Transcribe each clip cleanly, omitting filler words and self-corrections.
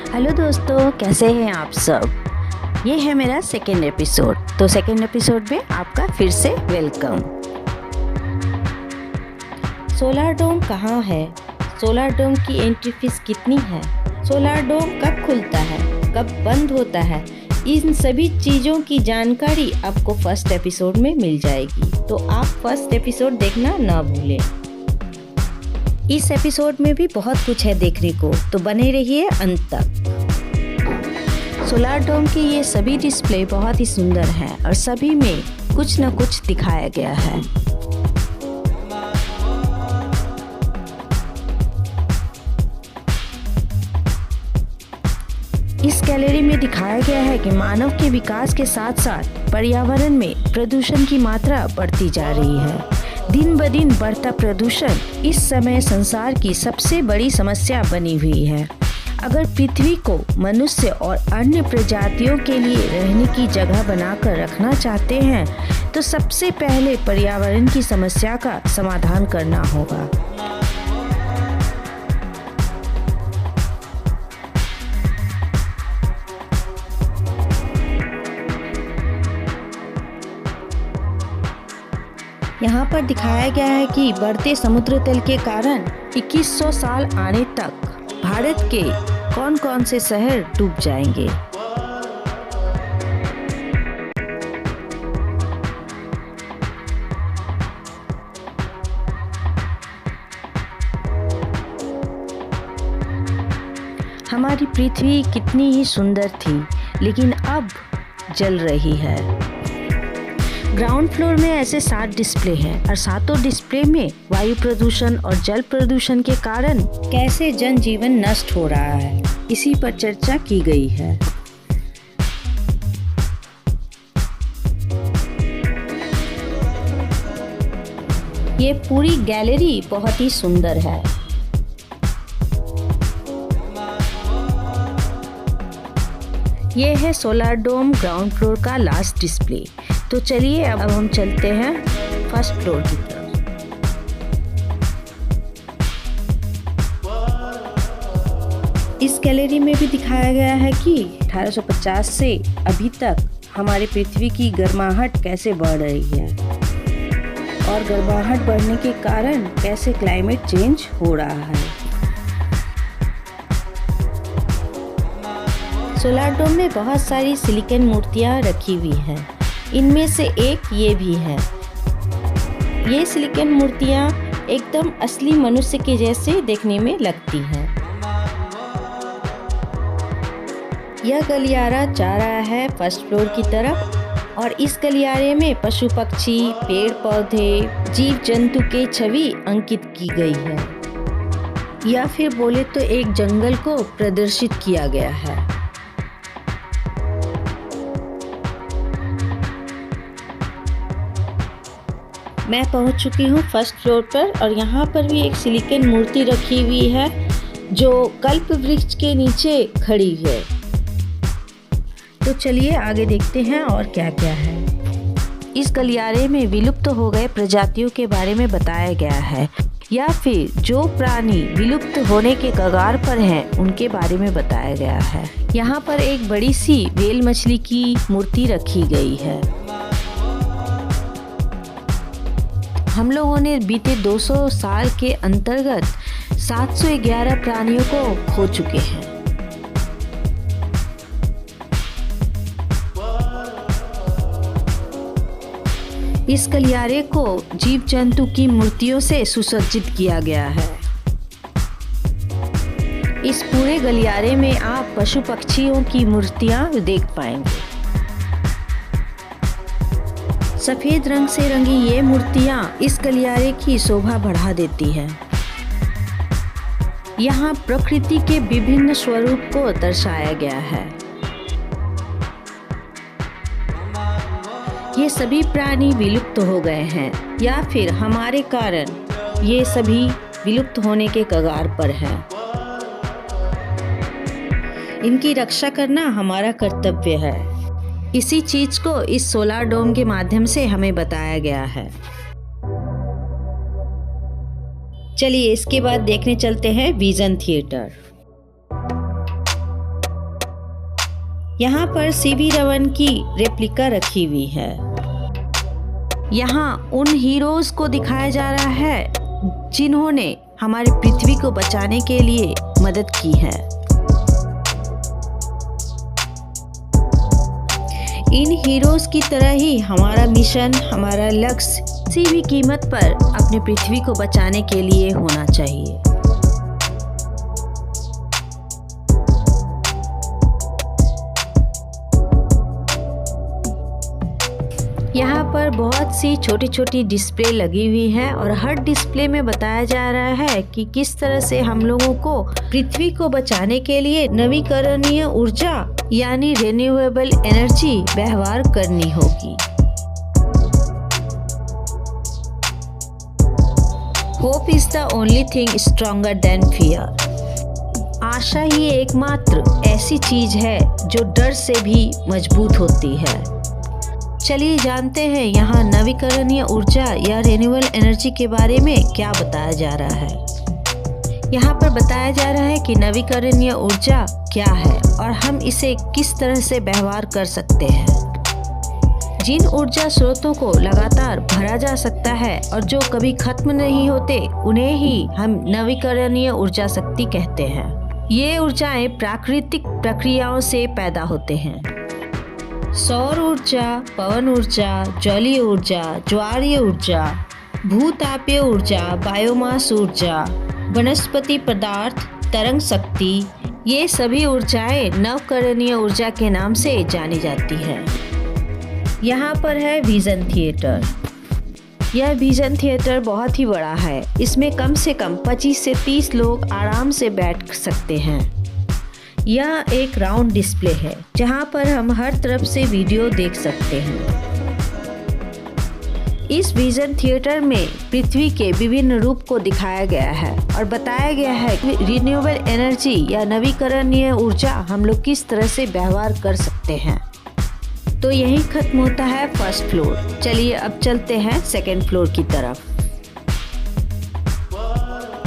Hello दोस्तों, कैसे हैं आप सब। ये है मेरा सेकेंड एपिसोड। तो सेकेंड एपिसोड में आपका फिर से वेलकम। सोलार डोम कहाँ है, सोलार डोम की एंट्री फीस कितनी है, सोलार डोम कब खुलता है, कब बंद होता है, इन सभी चीज़ों की जानकारी आपको फर्स्ट एपिसोड में मिल जाएगी। तो आप फर्स्ट एपिसोड देखना ना भूलें। इस एपिसोड में भी बहुत कुछ है देखने को, तो बने रहिए अंत तक। सोलार डोम की ये सभी डिस्प्ले बहुत ही सुंदर है और सभी में कुछ न कुछ दिखाया गया है। इस गैलरी में दिखाया गया है कि मानव के विकास के साथ साथ पर्यावरण में प्रदूषण की मात्रा बढ़ती जा रही है। दिन ब दिन बढ़ता प्रदूषण इस समय संसार की सबसे बड़ी समस्या बनी हुई है। अगर पृथ्वी को मनुष्य और अन्य प्रजातियों के लिए रहने की जगह बनाकर रखना चाहते हैं तो सबसे पहले पर्यावरण की समस्या का समाधान करना होगा। यहाँ पर दिखाया गया है कि बढ़ते समुद्र तल के कारण 2100 साल आने तक भारत के कौन कौन से शहर डूब जाएंगे। हमारी पृथ्वी कितनी ही सुंदर थी, लेकिन अब जल रही है। ग्राउंड फ्लोर में ऐसे 7 डिस्प्ले हैं और सातों डिस्प्ले में वायु प्रदूषण और जल प्रदूषण के कारण कैसे जनजीवन नष्ट हो रहा है, इसी पर चर्चा की गई है। ये पूरी गैलरी बहुत ही सुंदर है। ये है सोलार डोम ग्राउंड फ्लोर का लास्ट डिस्प्ले। तो चलिए अब हम चलते हैं फर्स्ट फ्लोर की तरफ। इस गैलरी में भी दिखाया गया है कि 1850 से अभी तक हमारी पृथ्वी की गर्माहट कैसे बढ़ रही है और गर्माहट बढ़ने के कारण कैसे क्लाइमेट चेंज हो रहा है। सोलार डोम में बहुत सारी सिलिकॉन मूर्तियां रखी हुई हैं। इनमें से एक ये भी है। ये सिलिकॉन मूर्तियां एकदम असली मनुष्य के जैसे देखने में लगती हैं। यह गलियारा जा रहा है फर्स्ट फ्लोर की तरफ और इस गलियारे में पशु पक्षी, पेड़ पौधे, जीव जंतु के छवि अंकित की गई है, या फिर बोले तो एक जंगल को प्रदर्शित किया गया है। मैं पहुंच चुकी हूं फर्स्ट फ्लोर पर और यहाँ पर भी एक सिलिकॉन मूर्ति रखी हुई है जो कल्प वृक्ष के नीचे खड़ी है। तो चलिए आगे देखते हैं और क्या क्या है। इस गलियारे में विलुप्त हो गए प्रजातियों के बारे में बताया गया है, या फिर जो प्राणी विलुप्त होने के कगार पर हैं उनके बारे में बताया गया है। यहाँ पर एक बड़ी सी व्हेल मछली की मूर्ति रखी गई है। हम लोगों ने बीते 200 साल के अंतर्गत 711 प्राणियों को खो चुके हैं। इस गलियारे को जीव जंतु की मूर्तियों से सुसज्जित किया गया है। इस पूरे गलियारे में आप पशु पक्षियों की मूर्तियां देख पाएंगे। सफेद रंग से रंगी ये मूर्तियां इस गलियारे की शोभा बढ़ा देती हैं। यहाँ प्रकृति के विभिन्न स्वरूप को दर्शाया गया है। ये सभी प्राणी विलुप्त हो गए हैं या फिर हमारे कारण ये सभी विलुप्त होने के कगार पर हैं। इनकी रक्षा करना हमारा कर्तव्य है। इसी चीज को इस सोलार डोम के माध्यम से हमें बताया गया है। चलिए इसके बाद देखने चलते हैं विजन थिएटर। यहाँ पर सीवी रमन की रेप्लिका रखी हुई है। यहाँ उन हीरोज को दिखाया जा रहा है जिन्होंने हमारी पृथ्वी को बचाने के लिए मदद की है। इन हीरोज की तरह ही हमारा मिशन, हमारा लक्ष्य किसी भी कीमत पर अपने पृथ्वी को बचाने के लिए होना चाहिए। यहाँ पर बहुत सी छोटी छोटी डिस्प्ले लगी हुई है और हर डिस्प्ले में बताया जा रहा है कि किस तरह से हम लोगों को पृथ्वी को बचाने के लिए नवीकरणीय ऊर्जा यानी रिन्यूएबल एनर्जी व्यवहार करनी होगी। Hope is the only thing stronger than fear. आशा ही एकमात्र ऐसी चीज है जो डर से भी मजबूत होती है। चलिए जानते हैं यहाँ नवीकरणीय ऊर्जा या रिन्यूएबल एनर्जी के बारे में क्या बताया जा रहा है। यहाँ पर बताया जा रहा है कि नवीकरणीय ऊर्जा क्या है और हम इसे किस तरह से व्यवहार कर सकते हैं। जिन ऊर्जा स्रोतों को लगातार भरा जा सकता है और जो कभी खत्म नहीं होते, उन्हें ही हम नवीकरणीय ऊर्जा शक्ति कहते हैं। ये ऊर्जाएं प्राकृतिक प्रक्रियाओं से पैदा होते हैं। सौर ऊर्जा, पवन ऊर्जा, जलीय ऊर्जा, ज्वारीय ऊर्जा, भूतापीय ऊर्जा, बायोमास ऊर्जा, वनस्पति पदार्थ, तरंग शक्ति, ये सभी ऊर्जाएं नवकरणीय ऊर्जा के नाम से जानी जाती है। यहाँ पर है विजन थिएटर। यह विजन थिएटर बहुत ही बड़ा है। इसमें कम से कम 25 से 30 लोग आराम से बैठ सकते हैं। यह एक राउंड डिस्प्ले है जहां पर हम हर तरफ से वीडियो देख सकते हैं। इस विजन थिएटर में पृथ्वी के विभिन्न रूप को दिखाया गया है और बताया गया है कि रिन्यूएबल एनर्जी या नवीकरणीय ऊर्जा हम लोग किस तरह से व्यवहार कर सकते हैं। तो यही खत्म होता है फर्स्ट फ्लोर। चलिए अब चलते हैं सेकेंड फ्लोर की तरफ।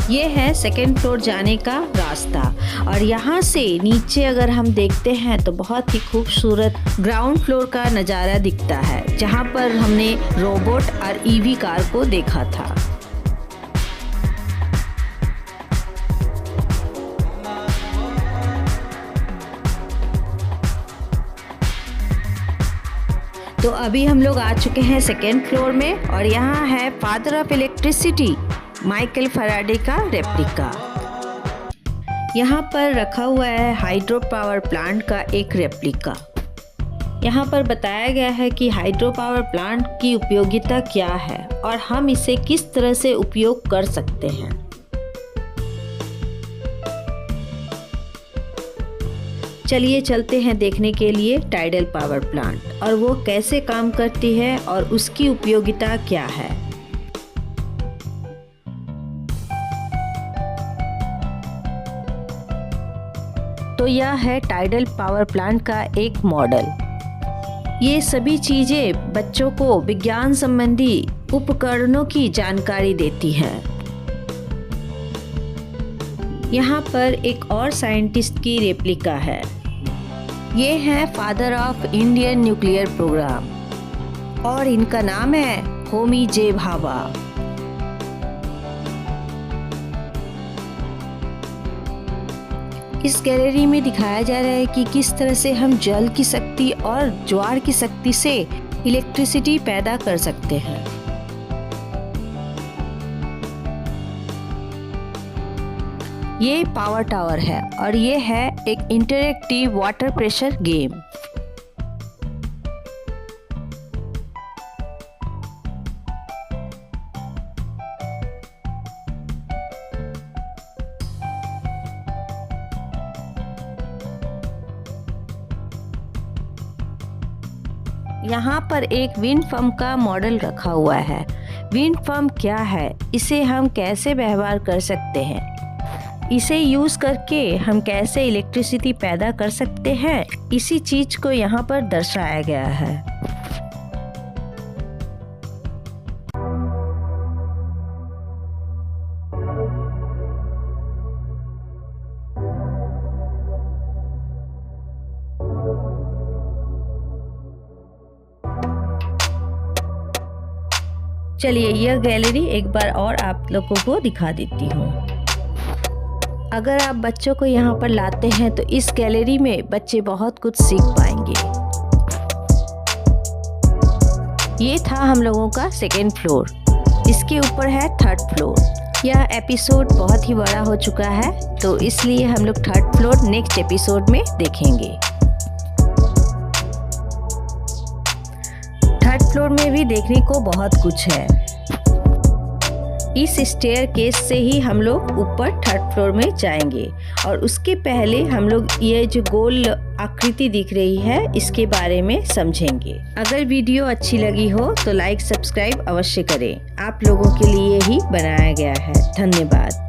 ये है सेकेंड फ्लोर जाने का रास्ता और यहाँ से नीचे अगर हम देखते हैं तो बहुत ही खूबसूरत ग्राउंड फ्लोर का नज़ारा दिखता है, जहाँ पर हमने रोबोट और ईवी कार को देखा था। तो अभी हम लोग आ चुके हैं सेकेंड फ्लोर में और यहाँ है father of electricity Michael Faraday का रेप्लिका। यहाँ पर रखा हुआ है हाइड्रो पावर प्लांट का एक रेप्लिका। यहाँ पर बताया गया है कि हाइड्रो पावर प्लांट की उपयोगिता क्या है और हम इसे किस तरह से उपयोग कर सकते हैं। चलिए चलते हैं देखने के लिए टाइडल पावर प्लांट और वो कैसे काम करती है और उसकी उपयोगिता क्या है। तो यह है टाइडल पावर प्लांट का एक मॉडल। ये सभी चीजें बच्चों को विज्ञान संबंधी उपकरणों की जानकारी देती है। यहाँ पर एक और साइंटिस्ट की रेप्लिका है। ये है father of Indian nuclear program और इनका नाम है होमी जे भाभा। इस गैलरी में दिखाया जा रहा है कि किस तरह से हम जल की शक्ति और ज्वार की शक्ति से इलेक्ट्रिसिटी पैदा कर सकते हैं। ये पावर टावर है और ये है एक इंटरैक्टिव वाटर प्रेशर गेम। यहाँ पर एक विंड फार्म का मॉडल रखा हुआ है। विंड फार्म क्या है, इसे हम कैसे व्यवहार कर सकते हैं, इसे यूज़ करके हम कैसे इलेक्ट्रिसिटी पैदा कर सकते हैं, इसी चीज़ को यहाँ पर दर्शाया गया है। चलिए यह गैलरी एक बार और आप लोगों को दिखा देती हूँ। अगर आप बच्चों को यहाँ पर लाते हैं तो इस गैलरी में बच्चे बहुत कुछ सीख पाएंगे। ये था हम लोगों का सेकेंड फ्लोर, इसके ऊपर है थर्ड फ्लोर। यह एपिसोड बहुत ही बड़ा हो चुका है तो इसलिए हम लोग थर्ड फ्लोर नेक्स्ट एपिसोड में देखेंगे। थर्ड फ्लोर में भी देखने को बहुत कुछ है। इस स्टेयरकेस से ही हम लोग ऊपर थर्ड फ्लोर में जाएंगे और उसके पहले हम लोग ये जो गोल आकृति दिख रही है इसके बारे में समझेंगे। अगर वीडियो अच्छी लगी हो तो लाइक सब्सक्राइब अवश्य करें, आप लोगों के लिए ही बनाया गया है। धन्यवाद।